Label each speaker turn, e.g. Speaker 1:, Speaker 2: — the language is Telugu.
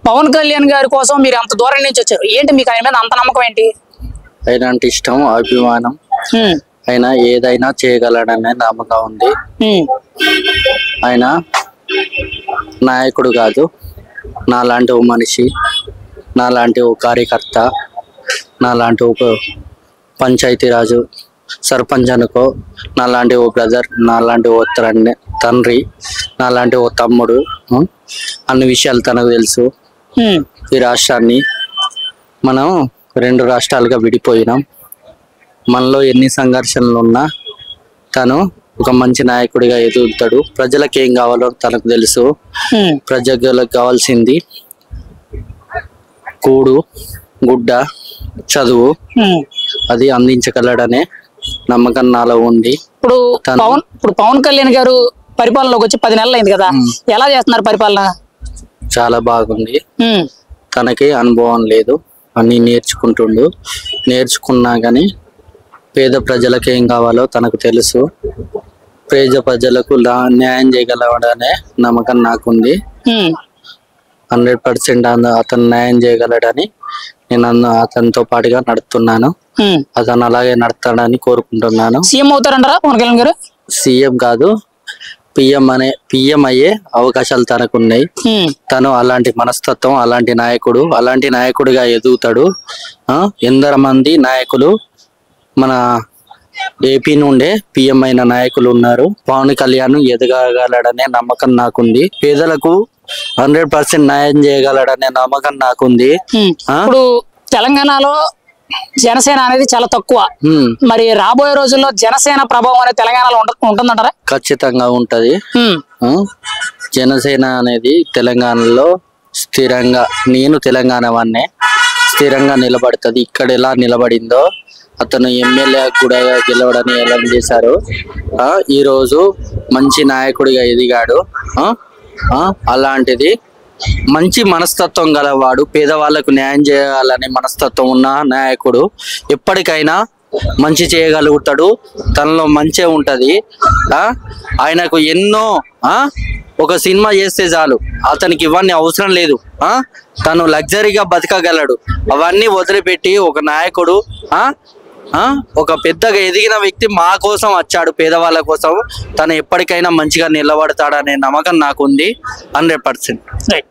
Speaker 1: పవన్ కళ్యాణ్ గారి కోసం మీరు అంత దూరం నుంచి వచ్చారు, ఏంటి మీకు ఆయన మీద అంత నమ్మకం ఏంటి?
Speaker 2: ఆయన అంటే ఇష్టం, అభిమానం. ఆయన ఏదైనా చేయగలడనే నమ్మకం ఉంది. ఆయన నాయకుడు కాదు, నాలాంటి ఓ మనిషి, నాలాంటి ఓ కార్యకర్త, నాలాంటి ఒక పంచాయతీరాజు సర్పంచ్ అనుకో, నాలాంటి ఓ బ్రదర్, నాలాంటి ఓ తండ్రి, నాలాంటి ఓ తమ్ముడు, అన్ని విషయాలు తనకు తెలుసు. ఈ రాష్ట్రాన్ని మనం 2 రాష్ట్రాలుగా విడిపోయినాం. మనలో ఎన్ని సంఘర్షణలు ఉన్నా తను ఒక మంచి నాయకుడిగా ఎదుగుతాడు. ప్రజలకు ఏం కావాలో తనకు తెలుసు. ప్రజలకు కావాల్సింది కూడు, గుడ్డ, చదువు, అది అందించగలడనే నమ్మకం నాలో ఉంది.
Speaker 1: ఇప్పుడు పవన్ కళ్యాణ్ గారు పరిపాలనలోకి వచ్చి 10 నెలలు అయింది కదా, ఎలా చేస్తున్నారు పరిపాలన?
Speaker 2: చాలా బాగుంది. తనకి అనుభవం లేదు, అన్ని నేర్చుకుంటుండు. నేర్చుకున్నా గానీ పేద ప్రజలకు ఏం కావాలో తనకు తెలుసు. పేద ప్రజలకు న్యాయం చేయగలడనే నమ్మకం నాకుంది. 100% అతను న్యాయం చేయగలడని నేను అతనితో పాటుగా నడుస్తున్నాను. అతను అలాగే నడుస్తాడని కోరుకుంటున్నాను.
Speaker 1: సీఎం అవుతారంటారా పవన్ కళ్యాణ్ గారు?
Speaker 2: సీఎం కాదు, పిఎం అయ్యే అవకాశాలు తనకున్నాయి. తను అలాంటి మనస్తత్వం, అలాంటి నాయకుడిగా ఎదుగుతాడు. ఎందరో మంది నాయకులు మన ఏపీ నుండే పిఎం అయిన నాయకులు ఉన్నారు. పవన్ కళ్యాణ్ ఎదగగలడనే నమ్మకం నాకుంది. పేదలకు 100% న్యాయం చేయగలడనే నమ్మకం నాకుంది.
Speaker 1: ఇప్పుడు తెలంగాణలో జనసేన అనేది చాలా తక్కువ, మరి రాబోయే రోజుల్లో జనసేన ప్రభావం అనేది తెలంగాణలో ఉంటుందంటారా?
Speaker 2: ఖచ్చితంగా ఉంటది. జనసేన అనేది తెలంగాణలో స్థిరంగా, నేను తెలంగాణ వాన్నే, స్థిరంగా నిలబడుతుంది. ఇక్కడ ఎలా నిలబడిందో అతను ఎమ్మెల్యే కూడా గెలవడని ఎలా చేశారు. ఈ రోజు మంచి నాయకుడిగా ఎదిగాడు. అలాంటిది మంచి మనస్తత్వం గలవాడు, పేదవాళ్లకు న్యాయం చేయాలనే మనస్తత్వం ఉన్న నాయకుడు ఎప్పటికైనా మంచి చేయగలుగుతాడు. తనలో మంచి ఉంటది. ఆయనకు ఎన్నో ఒక సినిమా చేస్తే చాలు, అతనికి ఇవన్నీ అవసరం లేదు. తను లగ్జరీగా బతకగలడు. అవన్నీ వదిలిపెట్టి ఒక నాయకుడు, ఒక పెద్దగా ఎదిగిన వ్యక్తి మా కోసం వచ్చాడు, పేదవాళ్ళ కోసం. తను ఎప్పటికైనా మంచిగా నిలబడతాడనే నమ్మకం నాకుంది 100%.